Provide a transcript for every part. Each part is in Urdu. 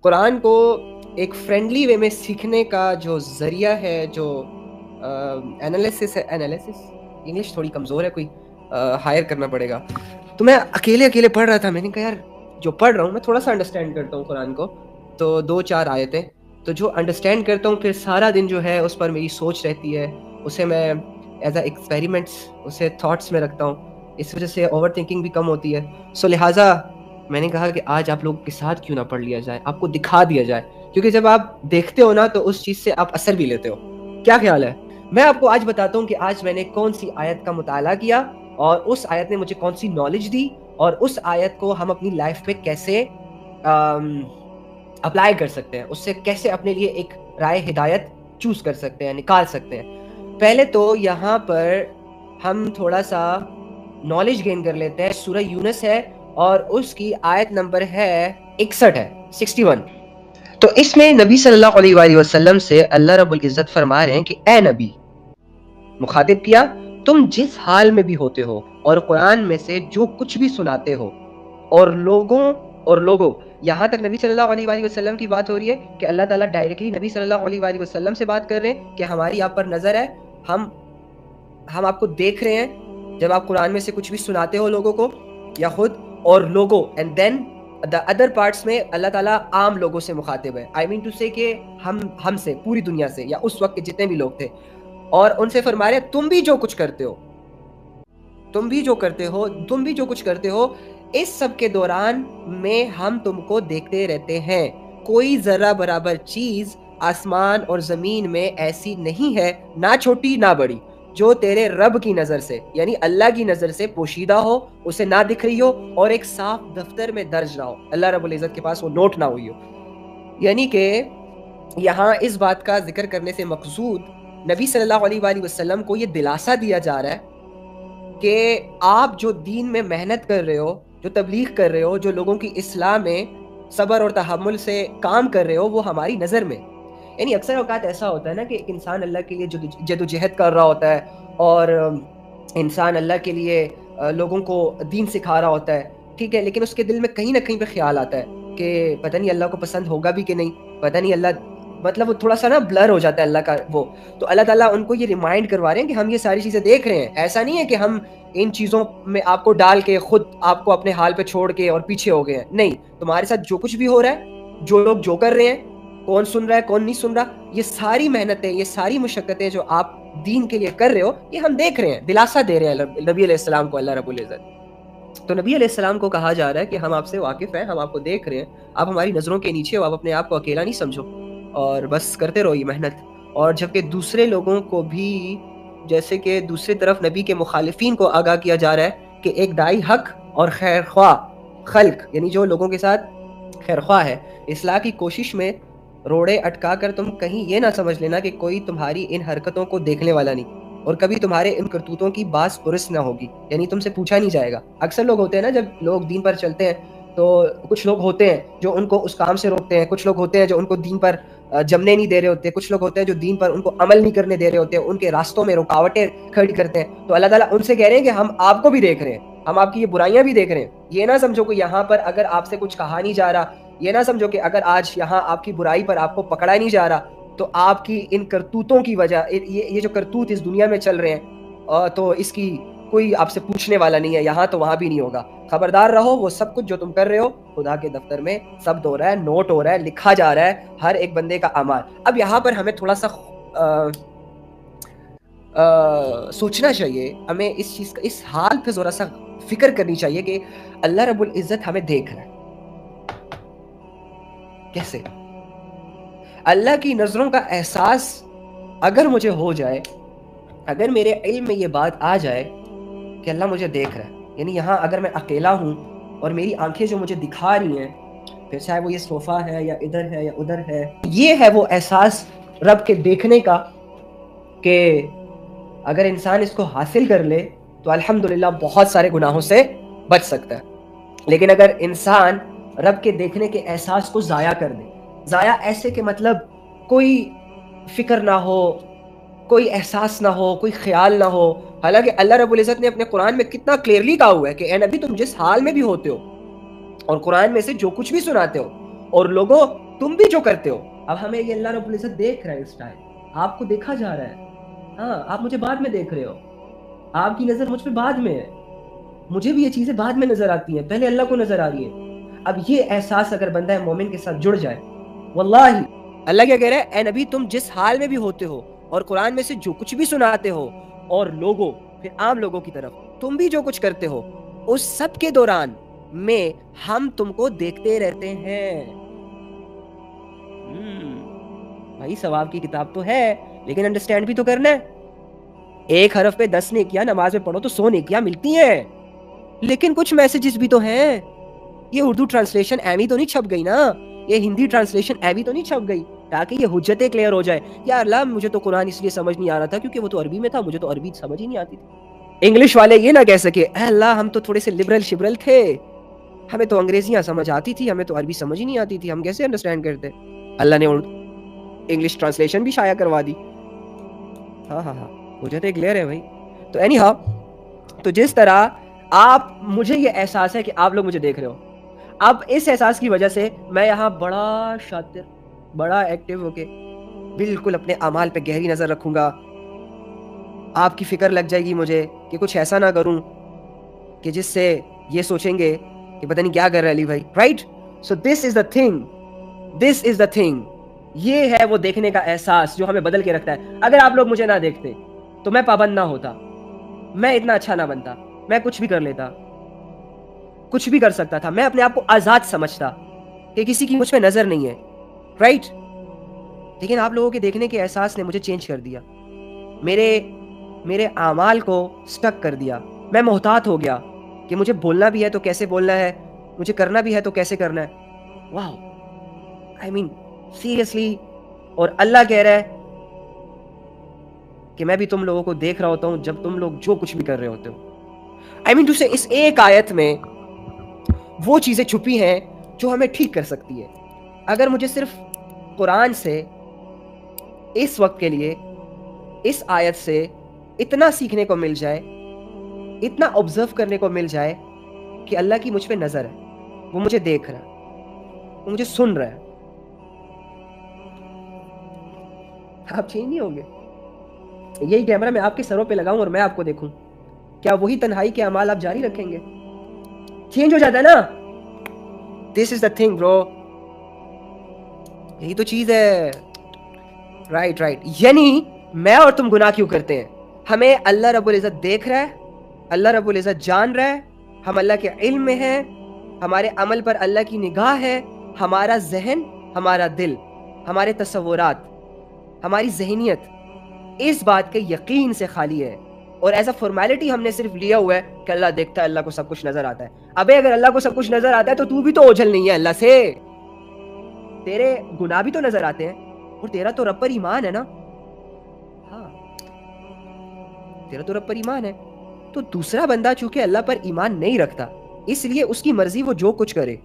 قرآن کو ایک فرینڈلی وے میں سیکھنے کا جو ذریعہ ہے، جو انالیسس ہے، انگلش تھوڑی کمزور ہے، کوئی ہائر کرنا پڑے گا. تو میں اکیلے پڑھ رہا تھا، میں نے کہا یار جو پڑھ رہا ہوں میں تھوڑا سا انڈرسٹینڈ کرتا ہوں قرآن کو، تو 2-4 آیتیں تو جو انڈرسٹینڈ کرتا ہوں پھر سارا دن جو ہے اس پر میری سوچ رہتی ہے، اسے میں ایز اے ایکسپیریمنٹس اسے تھاٹس میں رکھتا ہوں، اس وجہ سے اوور تھنکنگ بھی کم ہوتی ہے. سو لہٰذا میں نے کہا کہ آج آپ لوگوں کے ساتھ کیوں نہ پڑھ لیا جائے، آپ کو دکھا دیا جائے، کیونکہ جب آپ دیکھتے ہو نا تو اس چیز سے آپ اثر بھی لیتے ہو. کیا خیال ہے؟ میں آپ کو آج بتاتا ہوں کہ آج میں نے کون سی آیت کا مطالعہ کیا اور اس آیت نے مجھے کون سی نالج دی، اور اس آیت کو ہم اپنی لائف پہ کیسے اپلائی کر سکتے ہیں، اس سے کیسے اپنے لیے ایک رائے ہدایت چوز کر سکتے ہیں، نکال سکتے ہیں. پہلے تو یہاں پر ہم تھوڑا سا نالج گین کر لیتے ہیں. سورہ یونس ہے اور اس کی آیت نمبر ہے 61 ہے، 61. تو اس میں نبی صلی اللہ علیہ وآلہ وسلم سے اللہ رب العزت فرما رہے ہیں کہ اے نبی، مخاطب کیا، تم جس حال میں بھی ہوتے ہو اور قرآن میں سے جو کچھ بھی سناتے ہو، اور لوگوں یہاں تک نبی صلی اللہ علیہ وآلہ وسلم کی بات ہو رہی ہے کہ اللہ تعالیٰ ڈائریکٹلی نبی صلی اللہ علیہ وآلہ وسلم سے بات کر رہے ہیں کہ ہماری آپ پر نظر ہے، ہم آپ کو دیکھ رہے ہیں جب آپ قرآن میں سے کچھ بھی سناتے ہو لوگوں کو یا خود اور لوگوں. And then the other parts میں اللہ تعالیٰ عام لوگوں سے مخاطب ہے. آئی مین ٹو سے کہ ہم سے، پوری دنیا سے، یا اس وقت کے جتنے بھی لوگ تھے، اور ان سے فرما رہے تم بھی جو کچھ کرتے ہو اس سب کے دوران میں ہم تم کو دیکھتے رہتے ہیں. کوئی ذرہ برابر چیز آسمان اور زمین میں ایسی نہیں ہے، نہ چھوٹی نہ بڑی، جو تیرے رب کی نظر سے، یعنی اللہ کی نظر سے پوشیدہ ہو، اسے نہ دکھ رہی ہو، اور ایک صاف دفتر میں درج نہ ہو، اللہ رب العزت کے پاس وہ نوٹ نہ ہوئی ہو. یعنی کہ یہاں اس بات کا ذکر کرنے سے مقصود نبی صلی اللہ علیہ وآلہ وسلم کو یہ دلاسا دیا جا رہا ہے کہ آپ جو دین میں محنت کر رہے ہو، جو تبلیغ کر رہے ہو، جو لوگوں کی اصلاح میں صبر اور تحمل سے کام کر رہے ہو، وہ ہماری نظر میں. یعنی اکثر اوقات ایسا ہوتا ہے نا کہ ایک انسان اللہ کے لیے جدوجہد کر رہا ہوتا ہے، اور انسان اللہ کے لیے لوگوں کو دین سکھا رہا ہوتا ہے، ٹھیک ہے، لیکن اس کے دل میں کہیں نہ کہیں پہ خیال آتا ہے کہ پتہ نہیں اللہ کو پسند ہوگا بھی کہ نہیں، پتہ نہیں اللہ، مطلب وہ تھوڑا سا نا بلر ہو جاتا ہے اللہ کا وہ. تو اللہ تعالیٰ ان کو یہ ریمائنڈ کروا رہے ہیں کہ ہم یہ ساری چیزیں دیکھ رہے ہیں. ایسا نہیں ہے کہ ہم ان چیزوں میں آپ کو ڈال کے خود آپ کو اپنے حال پہ چھوڑ کے اور پیچھے ہو گئے ہیں. نہیں، تمہارے ساتھ جو کچھ بھی ہو رہا ہے، جو لوگ جو کر رہے ہیں، کون سن رہا ہے کون نہیں سن رہا، یہ ساری محنتیں، یہ ساری مشقتیں جو آپ دین کے لیے کر رہے ہو، یہ ہم دیکھ رہے ہیں. دلاسا دے رہے ہیں نبی علیہ السلام کو اللہ رب العزت. تو نبی علیہ السلام کو کہا جا رہا ہے کہ ہم آپ سے واقف ہیں، ہم آپ کو دیکھ رہے ہیں، آپ ہماری نظروں کے نیچے ہو، آپ اپنے آپ کو اکیلا نہیں سمجھو، اور بس کرتے رہو یہ محنت. اور جبکہ دوسرے لوگوں کو بھی، جیسے کہ دوسری طرف نبی کے مخالفین کو آگاہ کیا جا رہا ہے کہ ایک داعی حق اور خیر خواہ خلق، یعنی جو لوگوں کے ساتھ خیر خواہ ہے، اصلاح کی کوشش میں روڑے اٹکا کر تم کہیں یہ نہ سمجھ لینا کہ کوئی تمہاری ان حرکتوں کو دیکھنے والا نہیں، اور کبھی تمہارے ان کرتوتوں کی باس پرس نہ ہوگی، یعنی تم سے پوچھا نہیں جائے گا. اکثر لوگ ہوتے ہیں نا، جب لوگ دین پر چلتے ہیں تو کچھ لوگ ہوتے ہیں جو ان کو اس کام سے روکتے ہیں، کچھ لوگ ہوتے ہیں جو ان کو دین پر جمنے نہیں دے رہے ہوتے، کچھ لوگ ہوتے ہیں جو دین پر ان کو عمل نہیں کرنے دے رہے ہوتے ہیں، ان کے راستوں میں رکاوٹیں کھڑی کرتے ہیں. تو اللہ تعالیٰ ان سے کہہ رہے ہیں کہ ہم آپ کو بھی دیکھ رہے ہیں، ہم آپ کی یہ برائیاں بھی دیکھ رہے ہیں. یہ نہ سمجھو کہ یہاں پر اگر آپ سے کچھ کہا نہیں جا رہا، یہ نہ سمجھو کہ اگر آج یہاں آپ کی برائی پر آپ کو پکڑا نہیں جا رہا تو آپ کی ان کرتوتوں کی وجہ، یہ جو کرتوت اس دنیا میں چل رہے ہیں، تو اس کی کوئی آپ سے پوچھنے والا نہیں ہے، یہاں تو وہاں بھی نہیں ہوگا. خبردار رہو، وہ سب کچھ جو تم کر رہے ہو خدا کے دفتر میں ثبت ہو رہا ہے، نوٹ ہو رہا ہے، لکھا جا رہا ہے ہر ایک بندے کا اعمال. اب یہاں پر ہمیں تھوڑا سا سوچنا چاہیے، ہمیں اس چیز کا، اس حال پہ ذرا سا فکر کرنی چاہیے کہ اللہ رب العزت ہمیں دیکھ رہا ہے. کیسے؟ اللہ کی نظروں کا احساس اگر مجھے ہو جائے، اگر میرے علم میں یہ بات آ جائے کہ اللہ مجھے دیکھ رہا ہے، یعنی یہاں اگر میں اکیلا ہوں اور میری آنکھیں جو مجھے دکھا رہی ہیں، پھر چاہے وہ یہ صوفہ ہے یا ادھر ہے یا ادھر ہے، یہ ہے وہ احساس رب کے دیکھنے کا کہ اگر انسان اس کو حاصل کر لے تو الحمدللہ بہت سارے گناہوں سے بچ سکتا ہے. لیکن اگر انسان رب کے دیکھنے کے احساس کو ضائع کر دے، ضائع ایسے کہ مطلب کوئی فکر نہ ہو، کوئی احساس نہ ہو، کوئی خیال نہ ہو، حالانکہ اللہ رب العزت نے اپنے قرآن میں کتنا کلیئرلی کہا ہوا ہے کہ اے نبی تم جس حال میں بھی ہوتے ہو اور قرآن میں سے جو کچھ بھی سناتے ہو، اور لوگوں تم بھی جو کرتے ہو. اب ہمیں یہ اللہ رب العزت دیکھ رہا ہے اس ٹائم, آپ کو دیکھا جا رہا ہے. ہاں, آپ مجھے بعد میں دیکھ رہے ہو, آپ کی نظر مجھ پہ بعد میں ہے, مجھے بھی یہ چیزیں بعد میں نظر آتی ہیں, پہلے اللہ کو نظر آ رہی ہے. اب یہ احساس اگر بندہ مومن کے ساتھ جڑ جائے, واللہ اللہ کیا کہہ رہا ہے, اے نبی تم جس حال میں بھی ہوتے ہو اور قرآن میں سے جو کچھ بھی سناتے ہو, اور لوگوں, پھر عام لوگوں کی طرف تم بھی جو کچھ کرتے ہو, اس سب کے دوران میں ہم تم کو دیکھتے رہتے ہیں. بھائی ثواب کی کتاب تو ہے, لیکن انڈرسٹینڈ بھی تو کرنا ہے. ایک حرف پہ 10 نیکیاں, نماز میں پڑھو تو 100 نیکیاں ملتی ہیں, لیکن کچھ میسیجز بھی تو ہیں. یہ اردو ٹرانسلیشن ایویں تو نہیں چھپ گئی نا, یہ ہندی ٹرانسلیشن ایویں تو نہیں چھپ گئی تاکہ یہ حجتیں کلیئر ہو جائے. یا اللہ مجھے تو قرآن اس لیے سمجھ نہیں آ رہا تھا کیونکہ وہ تو عربی میں تھا, مجھے تو عربی سمجھ ہی نہیں آتی تھی. انگلش والے یہ نہ کہہ سکے اے اللہ ہم تو تھوڑے سے لبرل شبرل تھے, ہمیں تو انگریزیاں سمجھ آتی تھی, ہمیں تو عربی سمجھ ہی نہیں آتی تھی, ہم کیسے انڈرسٹینڈ کرتے. اللہ نے انگلش ٹرانسلیشن بھی شائع کروا دی. ہاں, حجتیں کلیئر ہے بھائی. تو اینی ہاؤ, تو جس طرح آپ, مجھے یہ احساس ہے کہ آپ لوگ مجھے دیکھ رہے ہو, اب اس احساس کی وجہ سے میں یہاں بڑا شاطر, بڑا ایکٹیو ہو کے بالکل اپنے اعمال پہ گہری نظر رکھوں گا. آپ کی فکر لگ جائے گی مجھے کہ کچھ ایسا نہ کروں کہ جس سے یہ سوچیں گے کہ پتہ نہیں کیا کر رہا ہے علی بھائی, right. So this is the thing, یہ ہے وہ دیکھنے کا احساس جو ہمیں بدل کے رکھتا ہے. اگر آپ لوگ مجھے نہ دیکھتے تو میں پابند نہ ہوتا, میں اتنا اچھا نہ بنتا, میں کچھ بھی کر لیتا, کچھ بھی کر سکتا تھا, میں اپنے آپ کو آزاد سمجھتا کہ کسی کی مجھ پہ نظر نہیں ہے, رائٹ. لیکن آپ لوگوں کے دیکھنے کے احساس نے مجھے چینج کر دیا, میرے اعمال کو سٹک کر دیا. میں محتاط ہو گیا کہ مجھے بولنا بھی ہے تو کیسے بولنا ہے, مجھے کرنا بھی ہے تو کیسے کرنا ہے. واو, آئی مین سیریسلی. اور اللہ کہہ رہا ہے کہ میں بھی تم لوگوں کو دیکھ رہا ہوتا ہوں جب تم لوگ جو کچھ بھی کر رہے ہوتے ہو. آئی مین دوسرے اس ایک آیت میں وہ چیزیں چھپی ہیں جو ہمیں ٹھیک کر سکتی ہے. اگر مجھے صرف قرآن سے اس وقت کے لیے اس آیت سے اتنا سیکھنے کو مل جائے, اتنا آبزرو کرنے کو مل جائے کہ اللہ کی مجھ پہ نظر ہے, وہ مجھے دیکھ رہا ہے, وہ مجھے سن رہا ہے, آپ چینج نہیں ہوں گے. یہی کیمرہ میں آپ کے سروں پہ لگاؤں اور میں آپ کو دیکھوں, کیا وہی تنہائی کے اعمال آپ جاری رکھیں گے؟ چینج ہو جاتا ہے نا. دس از دا تھنگ برو, یہی تو چیز ہے. رائٹ. یعنی میں اور تم گناہ کیوں کرتے ہیں؟ ہمیں اللہ رب العزت دیکھ رہا ہے, اللہ رب العزت جان رہا ہے, ہم اللہ کے علم میں ہیں, ہمارے عمل پر اللہ کی نگاہ ہے, ہمارا ذہن, ہمارا دل, ہمارے تصورات, ہماری ذہنیت اس بات کے یقین سے خالی ہے. اور ایز اے فارمیلٹی ہم نے صرف لیا ہوا ہے کہ اللہ دیکھتا ہے, اللہ کو سب کچھ نظر آتا ہے. ابے اگر اللہ کو سب کچھ نظر آتا ہے تو بھی تو اوجھل نہیں ہے اللہ سے, تیرے گناہ بھی تو نظر آتے ہیں, اور تیرا تو رب پر ایمان ہے نا. ہاں, تیرا تو رب پر ایمان ہے. تو دوسرا بندہ چونکہ اللہ پر ایمان نہیں رکھتا, اس لیے اس کی مرضی وہ جو کچھ کرے.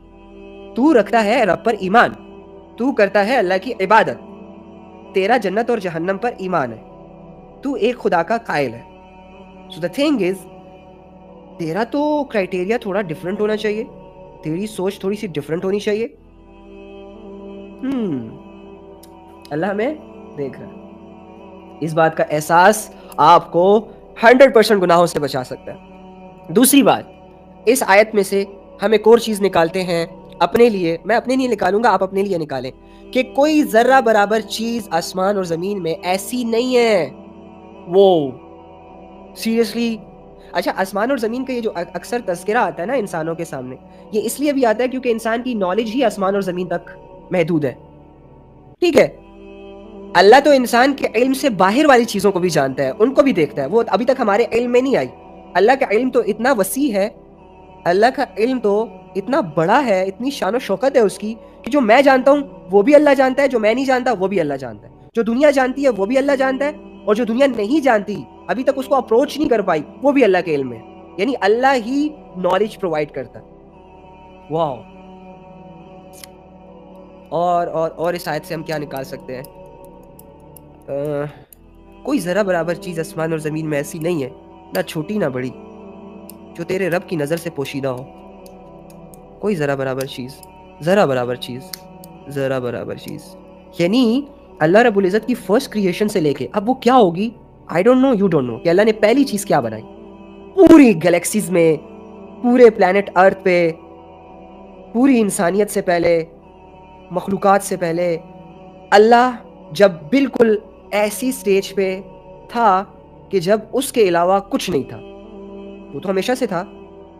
تو رکھتا ہے رب پر ایمان, تو کرتا ہے اللہ کی عبادت, تیرا جنت اور جہنم پر ایمان ہے, تو ایک خدا کا قائل ہے. So the thing is, تیرا تو کرائٹیریا تھوڑا ڈیفرنٹ ہونا چاہیے, تیری سوچ تھوڑی سی ڈیفرنٹ ہونی چاہیے. اللہ ہمیں دیکھ رہا ہے. اس بات کا احساس آپ کو 100% گناہوں سے بچا سکتا ہے. دوسری بات, اس آیت میں سے ہم ایک اور چیز نکالتے ہیں اپنے لیے, میں اپنے لیے نکالوں گا, آپ اپنے لیے نکالیں, کہ کوئی ذرہ برابر چیز آسمان اور زمین میں ایسی نہیں ہے. وہ سیریسلی, اچھا آسمان اور زمین کا یہ جو اکثر تذکرہ آتا ہے نا انسانوں کے سامنے, یہ اس لیے بھی آتا ہے کیونکہ انسان کی نالج ہی آسمان اور زمین تک محدود ہے. ٹھیک ہے, اللہ تو انسان کے علم سے باہر والی چیزوں کو بھی جانتا ہے, ان کو بھی دیکھتا ہے, وہ ابھی تک ہمارے علم میں نہیں آئی. اللہ کا علم تو اتنا وسیع ہے, اللہ کا علم تو اتنا بڑا ہے, اتنی شان و شوکت ہے اس کی, کہ جو میں جانتا ہوں وہ بھی اللہ جانتا ہے, جو میں نہیں جانتا وہ بھی اللہ جانتا ہے, جو دنیا جانتی ہے وہ بھی اللہ جانتا ہے, اور جو دنیا نہیں جانتی ابھی تک اس کو اپروچ نہیں کر پائی وہ بھی اللہ کے علم میں. یعنی اللہ ہی نالج پرووائڈ کرتا ہے. واو. اور اس آیت سے ہم کیا نکال سکتے ہیں؟ کوئی ذرہ برابر چیز آسمان اور زمین میں ایسی نہیں ہے, نہ چھوٹی نہ بڑی, جو تیرے رب کی نظر سے پوشیدہ ہو. کوئی ذرہ برابر چیز ذرا برابر چیز. یعنی اللہ رب العزت کی فرسٹ کریشن سے لے کے اب وہ کیا ہوگی, I don't know, you don't know, کہ اللہ نے پہلی چیز کیا بنائی پوری گلیکسیز میں, پورے پلانٹ ارتھ پہ, پوری انسانیت سے پہلے, مخلوقات سے پہلے. اللہ جب بالکل ایسی سٹیج پہ تھا کہ جب اس کے علاوہ کچھ نہیں تھا, وہ تو ہمیشہ سے تھا,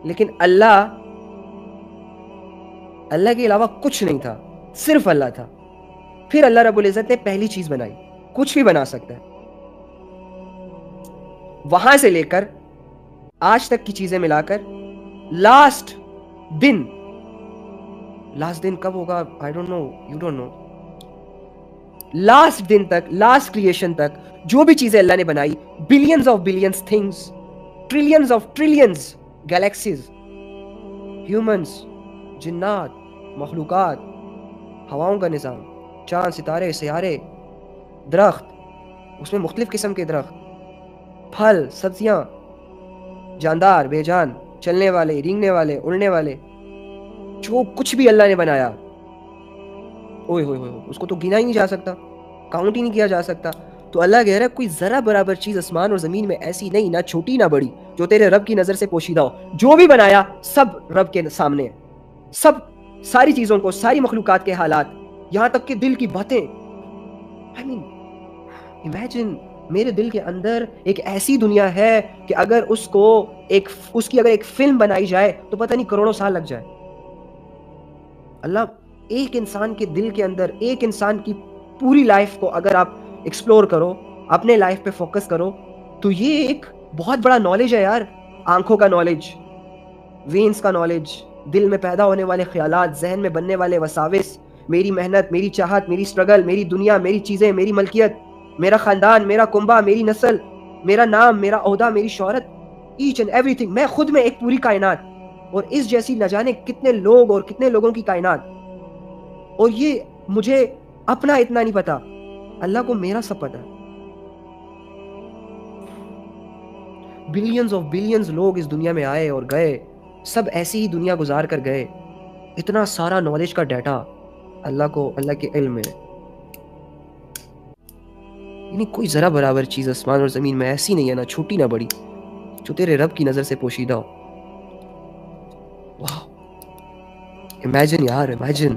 لیکن اللہ کے علاوہ کچھ نہیں تھا, صرف اللہ تھا. پھر اللہ رب العزت نے پہلی چیز بنائی, کچھ بھی بنا سکتا ہے, وہاں سے لے کر آج تک کی چیزیں ملا کر لاسٹ دن کب ہوگا, I don't know, you don't know, last دن تک, لاسٹ کریشن تک جو بھی چیزیں اللہ نے بنائی, billions of billions things, trillions of trillions galaxies, humans, جنات, مخلوقات, ہواؤں کا نظام, چاند, ستارے, سیارے, درخت, اس میں مختلف قسم کے درخت, پھل, سبزیاں, جاندار, بے جان, چلنے والے, رینگنے والے, اڑنے والے, جو کچھ بھی اللہ نے بنایا, اوئے ہوئے ہوئے, اس کو تو گنا ہی نہیں جا سکتا, کاؤنٹ ہی نہیں کیا جا سکتا. تو اللہ کہہ رہا ہے کوئی ذرا برابر چیز آسمان اور زمین میں ایسی نہیں, نہ چھوٹی نہ بڑی, جو تیرے رب کی نظر سے پوشیدہ ہو. جو بھی بنایا سب رب کے سامنے ہے, سب, ساری چیزوں کو, ساری مخلوقات کے حالات, یہاں تک کہ دل کی باتیں. I mean, imagine, میرے دل کے اندر ایک ایسی دنیا ہے کہ اگر اس کی اگر ایک فلم بنائی جائے تو پتہ نہیں کروڑوں سال لگ جائے. اللہ ایک انسان کے دل کے اندر, ایک انسان کی پوری لائف کو اگر آپ ایکسپلور کرو, اپنے لائف پہ فوکس کرو, تو یہ ایک بہت بڑا نالج ہے یار. آنکھوں کا نالج, وینز کا نالج, دل میں پیدا ہونے والے خیالات, ذہن میں بننے والے وساوس, میری محنت, میری چاہت, میری سٹرگل, میری دنیا, میری چیزیں, میری ملکیت, میرا خاندان, میرا کنبہ, میری نسل, میرا نام, میرا عہدہ, میری شہرت, ایچ اینڈ ایوری تھنگ. میں خود میں ایک پوری کائنات, اور اس جیسی نہ جانے کتنے لوگ اور کتنے لوگوں کی کائنات. اور یہ مجھے اپنا اتنا نہیں پتا, اللہ کو میرا سب پتا. بلینز آف بلینز لوگ اس دنیا میں آئے اور گئے, سب ایسی ہی دنیا گزار کر گئے. اتنا سارا نالج کا ڈیٹا اللہ کے علم میں. یعنی کوئی ذرا برابر چیز آسمان اور زمین میں ایسی نہیں ہے, نہ چھوٹی نہ بڑی, جو تیرے رب کی نظر سے پوشیدہ ہو. واہ, امیجن یار, امیجن